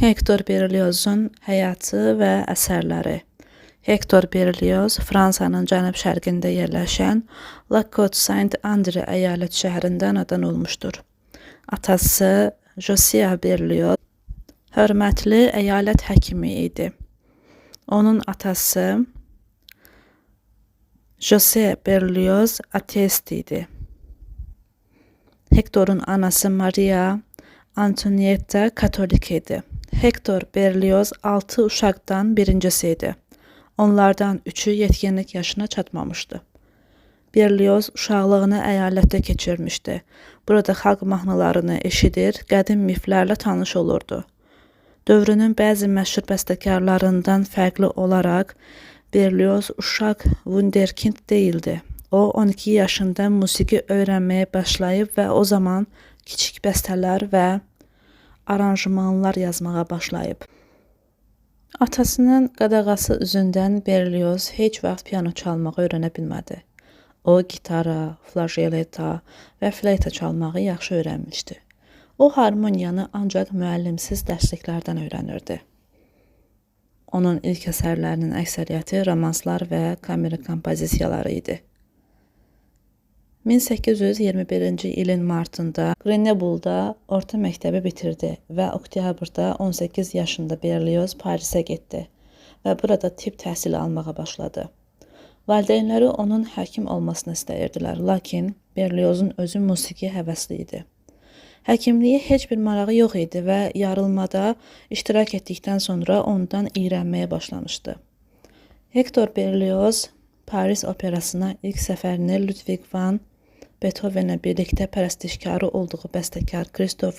Hector Berliozun həyatı və əsərləri. Hector Berlioz Fransanın cənub-şərqində yerləşən La Côte-Saint-André əyalət şəhərində anadan olmuşdur. Atası Josiah Berlioz hörmətli əyalət həkimi idi. Onun atası José Berlioz ateist idi. Hector'un anası Maria Antonietta katolik idi. Hector Berlioz 6 uşaqdan birincisi idi. Onlardan 3'ü yetkinlik yaşına çatmamışdı. Berlioz uşaqlığını əyalətdə keçirmişdi. Burada xalq mahnılarını eşidir, qədim miflərlə tanış olurdu. Dövrünün bəzi məşhur bəstəkarlarından fərqli olaraq Berlioz uşaq wunderkind değildi. O 12 yaşında musiqi öyrənməyə başlayıb və o zaman kiçik bəstələr və aranjmanlar yazmağa başlayıb. Atasının qadağası üzündən Berlioz heç vaxt piano çalmağı öyrənə bilmədi. O gitara, flajeleta və fleyta çalmağı yaxşı öyrənmişdi. O harmoniyanı ancaq müəllimsiz dərsliklərdən öyrənirdi. Onun ilk əsərlərinin əksəriyyəti romanslar və kamera kompozisiyaları idi. 1821-ci ilin martında Grenoble-da orta məktəbi bitirdi və oktyabrda 18 yaşında Berlioz Parisə getdi və burada tibb təhsili almağa başladı. Valideynləri onun həkim olmasını istəyirdilər, lakin Berliozun özü musiqi həvəsli idi. Həkimliyə heç bir marağı yox idi və yarılmada iştirak etdikdən sonra ondan iyrənməyə başlamışdı. Hector Berlioz Paris operasına ilk səfərini Ludwig van Beethoven'lə birlikdə pərəstişkarı olduğu bəstəkar Christoph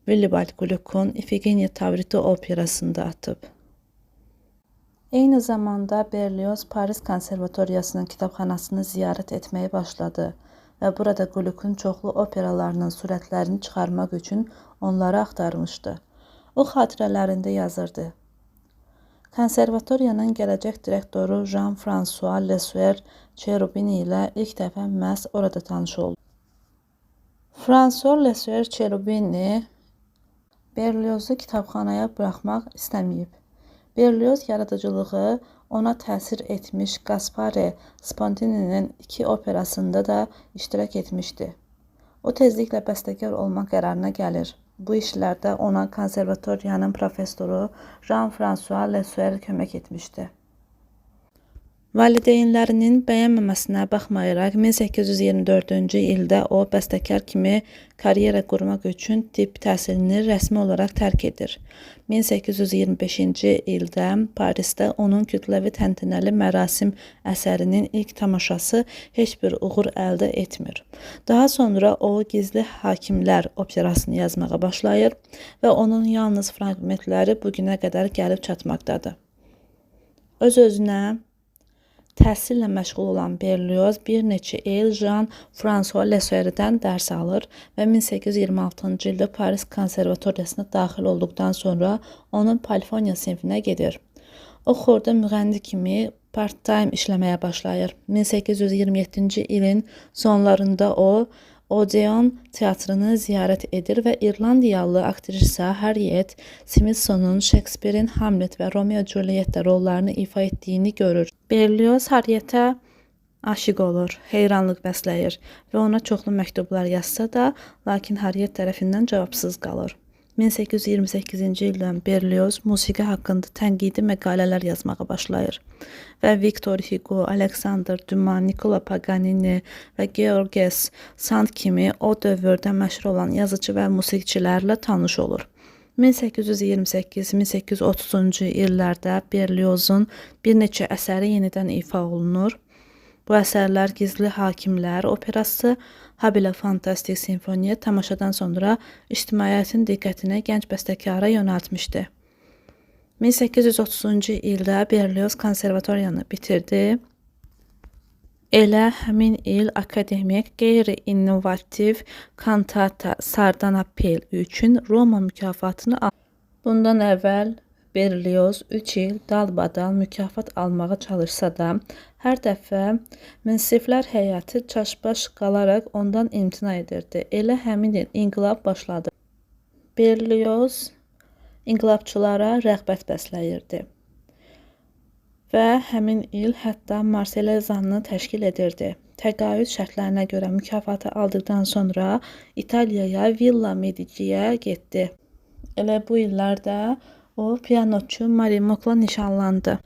Willibald Gluck'un İfigenia Tavriti operasında atıb. Eyni zamanda Berlioz Paris konservatoriyasının kitabxanasını ziyarət etməyə başladı və burada Gluck'un çoxlu operalarının surətlərini çıxarmaq üçün onları axtarmışdı. O xatirələrində yazırdı. Konservatoriyanın gələcək direktoru Jean-François Lesueur Cherubini ilə ilk dəfə məhz orada tanış oldu. François Lesueur Cherubini Berliozu kitabxanaya buraxmaq istəməyib. Berlioz yaradıcılığı ona təsir etmiş Gaspare Spontininin 2 operasında da iştirak etmişdi. O tezliklə bəstəkar olmaq qərarına gəlir. Bu işlərdə ona konservatoriyanın professoru Jean-François Lesueur kömək etmişdi. Valideynlərinin bəyənməməsinə baxmayaraq 1824-cü ildə o bəstəkar kimi karyera qurmaq üçün tibb təhsilini rəsmi olaraq tərk edir. 1825-ci ildə Parisdə onun kütləvi təntənəli mərasim əsərinin ilk tamaşası heç bir uğur əldə etmir. Daha sonra o Gizli Hakimlər operasını yazmağa başlayır və onun yalnız fragmentləri bugünə qədər gəlib çatmaqdadır. Öz-özünə təhsillə məşğul olan Berlioz bir neçə il Jean-François Lesueur'dən dərs alır və 1826-cı ildə Paris konservatoriyasına daxil olduqdan sonra onun Polifoniya sinfinə gedir. O xorda müğənni kimi part-time işləməyə başlayır. 1827-ci ilin sonlarında o Odeon teatrını ziyarət edir və İrlandiyalı aktrisa Harriet Smithson'un Shakespeare'in Hamlet və Romeo Juliet'də rollarını ifa etdiyini görür. Berlioz Harriet'ə aşiq olur, heyranlıq bəsləyir və ona çoxlu məktublar yazsa da, lakin Harriet tərəfindən cavabsız qalır. 1828-ci ildən Berlioz musiqi haqqında tənqidi məqalələr yazmağa başlayır və Victor Hugo, Alexander Dumas, Nicola Paganini və Georges Sand kimi o dövrdə məşhur olan yazıcı və musiqiçilərlə tanış olur. 1828-1830-cu illərdə Berliozun bir neçə əsəri yenidən ifa olunur. Bu əsərlər Gizli Hakimlər operası, habelə fantastik simfoniya tamaşadan sonra ictimaiyyətin diqqətini gənc bəstəkara yönəltmişdi. 1830-cu ildə Berlioz konservatoriyanı bitirdi. Elə həmin il akademik qeyri-innovativ kantata Sardanapel üçün Roma mükafatını aldı. Bundan əvvəl Berlioz 3 il dalbadal mükafat almağa çalışsa da, hər dəfə münsiflər heyəti çaşbaş qalaraq ondan imtina edirdi. Elə həmin il inqilab başladı. Berlioz inqilabçılara rəğbət bəsləyirdi və həmin il hətta Marselezanı təşkil edirdi. Təqaüd şərtlərinə görə mükafatı aldıqdan sonra İtaliyaya Villa Medici'yə getdi. Elə bu illərdə o pianoçu Marimokla nişanlandı.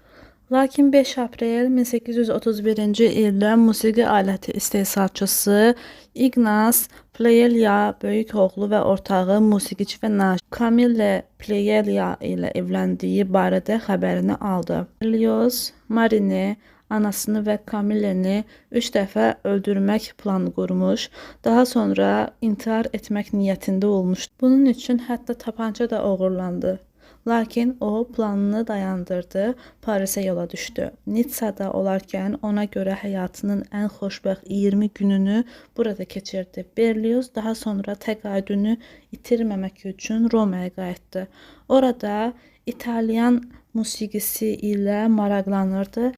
Lakin 5 aprel 1831-ci ildə musiqi aləti istehsalçısı Ignaz Pleyelya böyük oğlu və ortağı musiqiçi və naşir Camille Pleyelya ilə evləndiyi barədə xəbərini aldı. Berlioz Marini, anasını və Camilleni 3 dəfə öldürmək planı qurmuş, daha sonra intihar etmək niyyətində olmuşdu. Bunun üçün hətta tapança da oğurlandı. Lakin o planını dayandırdı, Parisə yola düşdü. Nitsada olarkən ona görə həyatının ən xoşbəxt 20 gününü burada keçirdi. Berlioz daha sonra təqaüdünü itirməmək üçün Romaya qayıtdı. Orada İtalyan musiqisi ilə maraqlanırdı.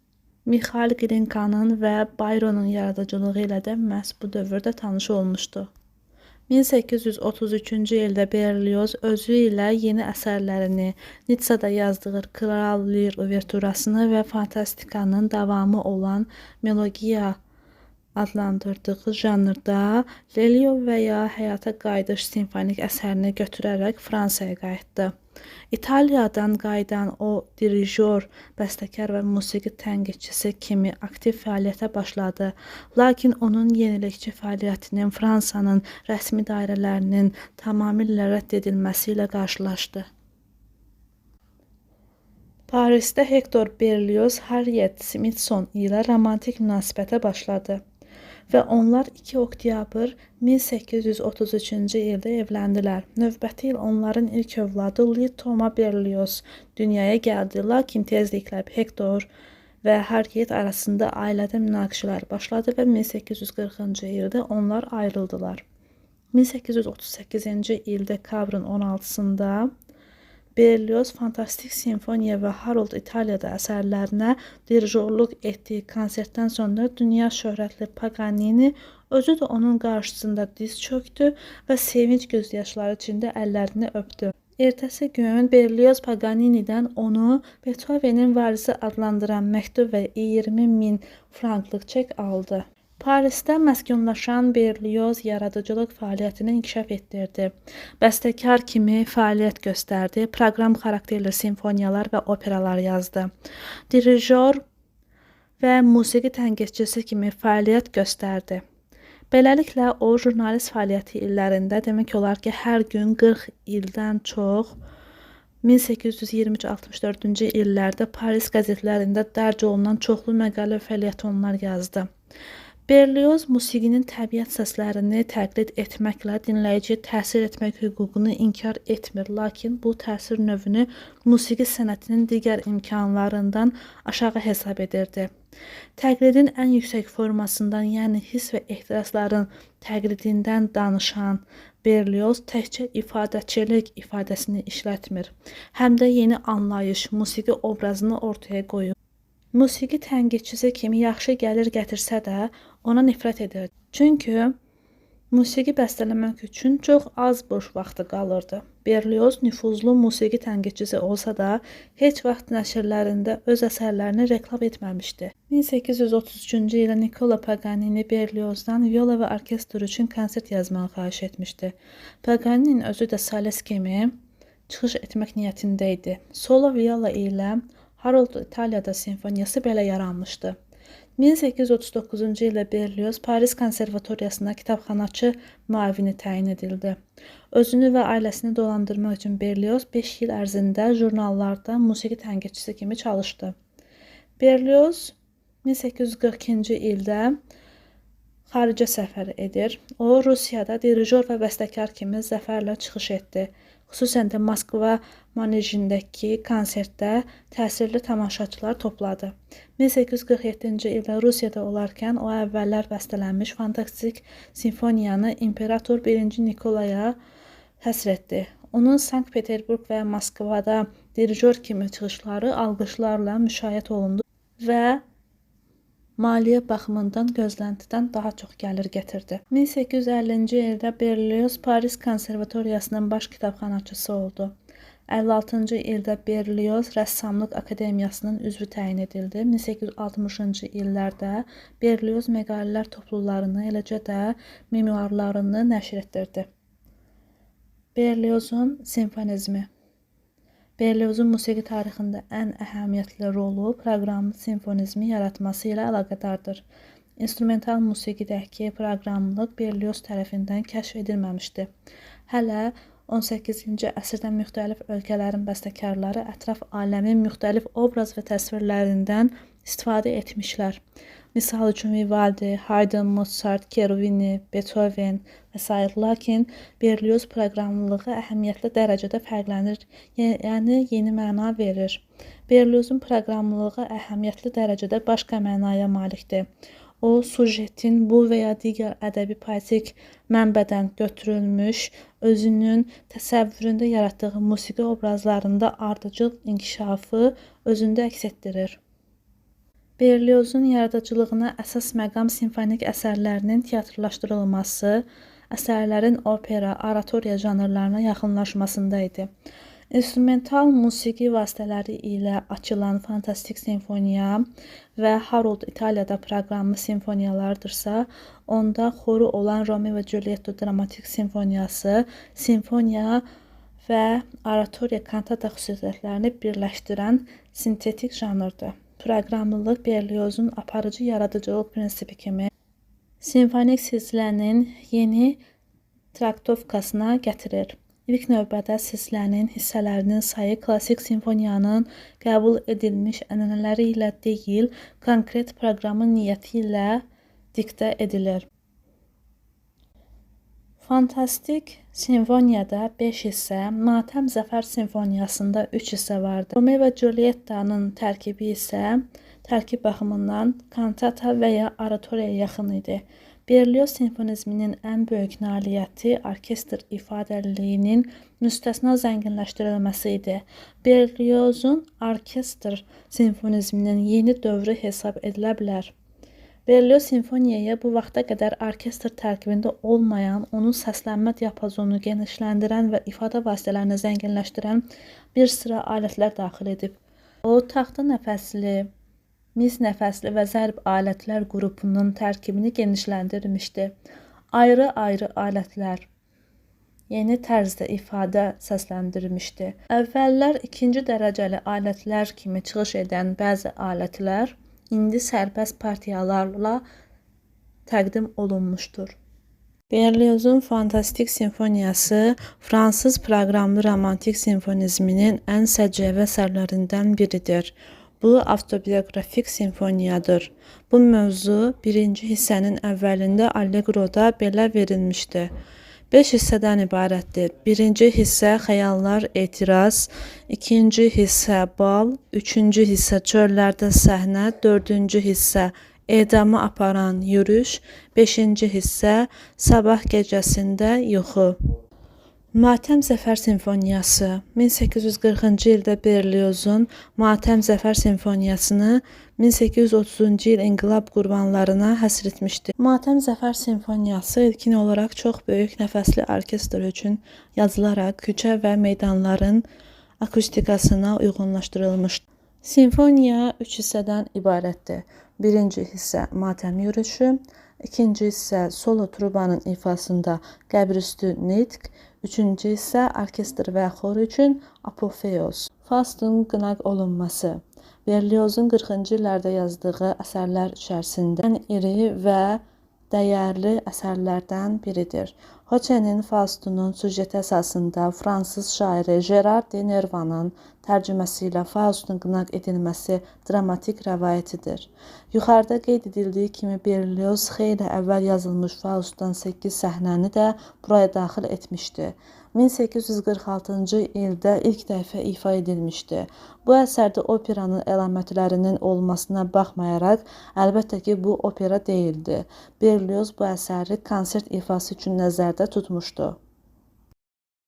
Mikhail Glinkanın və Byronun yaradıcılığı ilə də məhz bu dövrdə tanış olmuşdu. 1833-cü ildə Berlioz özü ilə yeni əsərlərini, Nitsada yazdığı Kral Lear uverturasını və fantastikanın davamı olan Melogia adlandırdığı janrda Lelio və ya Həyata Qayıdış simfonik əsərini götürərək Fransaya qayıtdı. İtaliyadan qayıdan o dirijor, bəstəkar və musiqi tənqidçisi kimi aktiv fəaliyyətə başladı. Lakin onun yenilikçi fəaliyyətinin Fransanın rəsmi dairələrinin tamamilə rədd edilməsi ilə qarşılaşdı. Parisdə Hector Berlioz Harriet Smithson ilə romantik münasibətə başladı və onlar 2 oktyabr 1833-cü ildə evləndilər. Növbəti il onların ilk övladı Louis Thomas Berlioz dünyaya gəldi, lakin tezliklə Hector və Harriet arasında ailədə münaqişələr başladı və 1840-cı ildə onlar ayrıldılar. 1838-ci il dekabrın 16-sında Berlioz fantastik simfoniya və Harold İtaliyada əsərlərinə dirijorluq etdiyi konsertdən sonra dünya şöhrətli Paganini özü də onun qarşısında diz çökdü və sevinç gözyaşları içində əllərini öpdü. Ertəsi gün Berlioz Paganini'dən onu Beethoven'in varisi adlandıran məktub və 20.000 franklıq çek aldı. Parisdə məskunlaşan Berlioz yaradıcılıq fəaliyyətini inkişaf etdirdi. Bəstəkar kimi fəaliyyət göstərdi, proqram xarakterli simfoniyalar və operalar yazdı. Dirijor və musiqi tənqidçisi kimi fəaliyyət göstərdi. Beləliklə, o jurnalist fəaliyyəti illərində demək olar ki, hər gün 40 ildən çox 1823-64-cü illərdə Paris qəzetlərində dərc olunan çoxlu məqalə və felyetonlar yazdı. Berlioz musiqinin təbiət səslərini təqlid etməklə dinləyiciyə təsir etmək hüququnu inkar etmir, lakin bu təsir növünü musiqi sənətinin digər imkanlarından aşağı hesab edirdi. Təqlidin ən yüksək formasından, yəni hiss və ehtirasların təqlidindən danışan Berlioz təkcə ifadəçilik ifadəsini işlətmir, həm də yeni anlayış, musiqi obrazını ortaya qoyub. Musiqi tənqidçisi kimi yaxşı gəlir gətirsə də ona nifrət edirdi. Çünki musiqi bəstələmək üçün çox az boş vaxtı qalırdı. Berlioz nüfuzlu musiqi tənqidçisi olsa da heç vaxt nəşrlərində öz əsərlərini reklam etməmişdi. 1833-cü ildə Nicola Paganini Berliozdan viola və orkestr üçün konsert yazmağı xahiş etmişdi. Paganinin özü də solist kimi çıxış etmək niyyətində idi. Solo viola ilə Harold İtaliyada simfoniyası belə yaranmışdı. 1839-cu ildə Berlioz Paris konservatoriyasına kitabxanaçı müavini təyin edildi. Özünü və ailəsini dolandırmaq üçün Berlioz 5 il ərzində jurnallarda musiqi tənqidçisi kimi çalışdı. Berlioz 1842-ci ildə xaricə səfər edir. O, Rusiyada dirijor və bəstəkar kimi zəfərlə çıxış etdi. Xüsusən də Moskva manejindəki konsertdə təsirli tamaşaçılar topladı. 1847-ci ildə Rusiyada olarkən o əvvəllər bəstələnmiş fantastik simfoniyanı İmperator 1. Nikolaya həsr etdi. Onun Sankt-Peterburq və Moskvada dirijor kimi çıxışları alqışlarla müşayiət olundu və maliyyə baxımından gözləntidən daha çox gəlir gətirdi. 1850-ci ildə Berlioz Paris konservatoriyasının baş kitabxanaçısı oldu. 56-cı ildə Berlioz Rəssamlıq Akademiyasının üzvü təyin edildi. 1860-cı illərdə Berlioz məqalələr toplularını, eləcə də memuarlarını nəşr etdirdi. Berliozun simfonizmi. Berliozun musiqi tarixində ən əhəmiyyətli rolu proqramlı simfonizmi yaratması ilə əlaqədardır. İnstrumental musiqidəki proqramlılıq Berlioz tərəfindən kəşf edilməmişdi. Hələ 18-ci əsrdə müxtəlif ölkələrin bəstəkarları ətraf aləmin müxtəlif obraz və təsvirlərindən istifadə etmişlər. Misal üçün Vivaldi, Haydn, Mozart, Cherubini, Beethoven və s. Lakin Berlioz proqramlılığı əhəmiyyətli dərəcədə fərqlənir, yəni yeni məna verir. Berliozun proqramlılığı əhəmiyyətli dərəcədə başqa mənaya malikdir. O, sujetin bu və ya digər ədəbi poetik mənbədən götürülmüş, özünün təsəvvüründə yaratdığı musiqi obrazlarında ardıcıl inkişafı özündə əks etdirir. Berliozun yaradıcılığına əsas məqam simfonik əsərlərinin teatrlaşdırılması, əsərlərin opera, oratoriya janrlarına yaxınlaşmasında idi. İnstrumental musiqi vasitələri ilə açılan fantastik simfoniya və Harold İtaliyada proqramlı simfoniyalardırsa, onda xoru olan Romeo və Julietto dramatik simfoniyası, simfoniya və oratoriya kantata xüsusiyyətlərini birləşdirən sintetik janrdır. Proqramlılıq Berliozun aparıcı yaradıcılıq prinsipi kimi simfonik silsilənin yeni traktovkasına gətirir. İlk növbədə silsilənin hissələrinin sayı klassik simfoniyanın qəbul edilmiş ənənələri ilə deyil, konkret proqramın niyyəti ilə diktə edilir. Fantastik simfoniyada 5 hissə, Matəm Zəfər simfoniyasında 3 hissə vardır. Romeo və Juliettanın tərkibi isə tərkib baxımından kantata və ya oratoriyaya yaxın idi. Berlioz simfonizminin ən böyük nailiyyəti orkestr ifadəliliyinin müstəsna zənginləşdirilməsi idi. Berliozun orkestr simfonizminin yeni dövrü hesab edilə bilər. Berlioz simfoniyaya bu vaxta qədər orkestr tərkibində olmayan, onun səslənmə diapazonunu genişləndirən və ifadə vasitələrini zənginləşdirən bir sıra alətlər daxil edib. O, taxta nəfəsli, mis nəfəsli və zərb alətlər qrupunun tərkibini genişləndirmişdi. Ayrı-ayrı alətlər yeni tərzdə ifadə səsləndirmişdi. Əvvəllər ikinci dərəcəli alətlər kimi çıxış edən bəzi alətlər indi sərbəst partiyalarla təqdim olunmuşdur. Berliozun fantastik simfoniyası Fransız proqramlı romantik simfonizminin ən səciyyəvi əsərlərindən biridir. Bu, avtobioqrafik simfoniyadır. Bu mövzu birinci hissənin əvvəlində Allegroda belə verilmişdi. 5 hissədən ibarətdir. Birinci hissə xəyallar, etiraz, ikinci hissə bal, üçüncü hissə çöllərdə səhnə, dördüncü hissə edama aparan yürüş, beşinci hissə sabah gecəsində yuxu. Matəm Zəfər simfoniyası 1840-cı ildə Berliozun Matəm Zəfər simfoniyasını 1830-cu il inqilab qurbanlarına həsr etmişdi. Matəm Zəfər simfoniyası ilkin olaraq çox böyük nəfəsli orkestr üçün yazılaraq küçə və meydanların akustikasına uyğunlaşdırılmışdı. Simfoniya 3 hissədən ibarətdir. Birinci hissə Matəm yürüyüşü, ikinci hissə solo trubanın ifasında qəbrüstü nitq, üçüncü hissə orkestr və xor üçün apofeoz. Faustun qınaq olunması. Berliozun 40-cı illərdə yazdığı əsərlər içərisində ən iri və dəyərli əsərlərdən biridir. Hoçenin Faustunun süjeti əsasında Fransız şairi Gerard de Nervanın tərcüməsi ilə Faustun qınaq edilməsi dramatik rəvayətidir. Yuxarıda qeyd edildiyi kimi Berlioz xeyli əvvəl yazılmış Faustdan 8 səhnəni də buraya daxil etmişdi. 1846-cı ildə ilk dəfə ifa edilmişdi. Bu əsərdə operanın əlamətlərinin olmasına baxmayaraq, əlbəttə ki, bu opera deyildi. Berlioz bu əsəri konsert ifası üçün nəzərdə tutmuşdu.